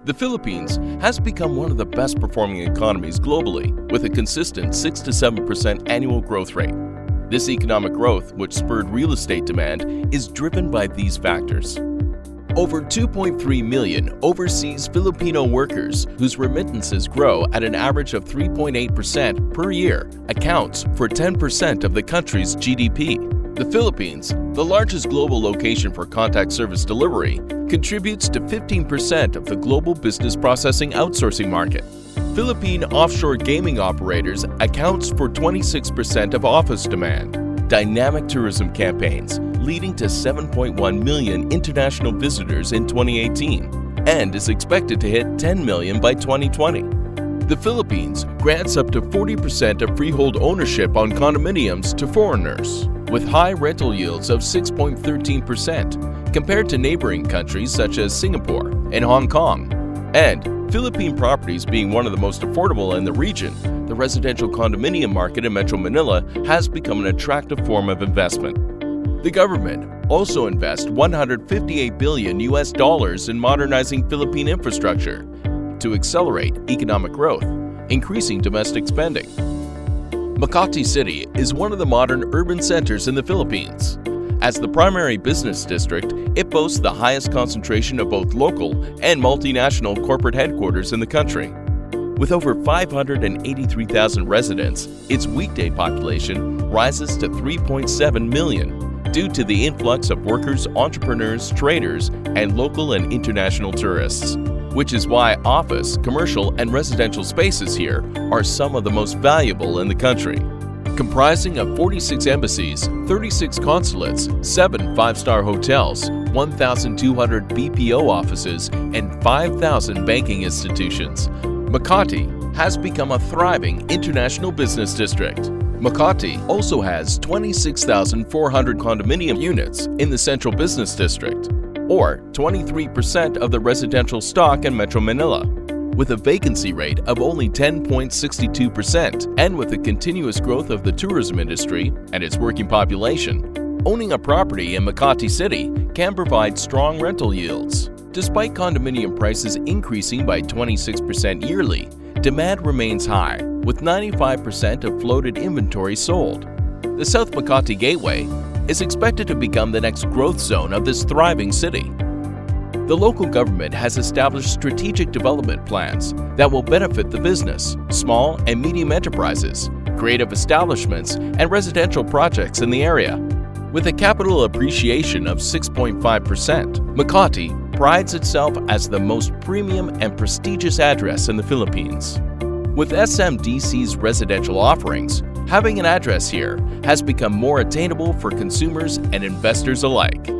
The Philippines has become one of the best performing economies globally, with a consistent 6 to 7% annual growth rate. This economic growth, which spurred real estate demand, is driven by these factors. Over 2.3 million overseas Filipino workers, whose remittances grow at an average of 3.8% per year, accounts for 10% of the country's GDP. The Philippines, the largest global location for contact service delivery, contributes to 15% of the global business processing outsourcing market. Philippine offshore gaming operators accounts for 26% of office demand. Dynamic tourism campaigns leading to 7.1 million international visitors in 2018 and is expected to hit 10 million by 2020. The Philippines grants up to 40% of freehold ownership on condominiums to foreigners, with high rental yields of 6.13% compared to neighboring countries such as Singapore and Hong Kong. And Philippine properties being one of the most affordable in the region, the residential condominium market in Metro Manila has become an attractive form of investment. The government also invests $158 billion in modernizing Philippine infrastructure to accelerate economic growth, increasing domestic spending. Makati City is one of the modern urban centers in the Philippines. As the primary business district, it boasts the highest concentration of both local and multinational corporate headquarters in the country. With over 583,000 residents, its weekday population rises to 3.7 million due to the influx of workers, entrepreneurs, traders, and local and international tourists, which is why office, commercial, and residential spaces here are some of the most valuable in the country. Comprising of 46 embassies, 36 consulates, 7 five-star hotels, 1,200 BPO offices, and 5,000 banking institutions, Makati has become a thriving international business district. Makati also has 26,400 condominium units in the Central Business District, or 23% of the residential stock in Metro Manila, with a vacancy rate of only 10.62%, and with the continuous growth of the tourism industry and its working population, owning a property in Makati City can provide strong rental yields. Despite condominium prices increasing by 26% yearly, demand remains high, with 95% of floated inventory sold. The South Makati Gateway is expected to become the next growth zone of this thriving city. The local government has established strategic development plans that will benefit the business, small and medium enterprises, creative establishments, and residential projects in the area. With a capital appreciation of 6.5%, Makati prides itself as the most premium and prestigious address in the Philippines. With SMDC's residential offerings, having an address here has become more attainable for consumers and investors alike.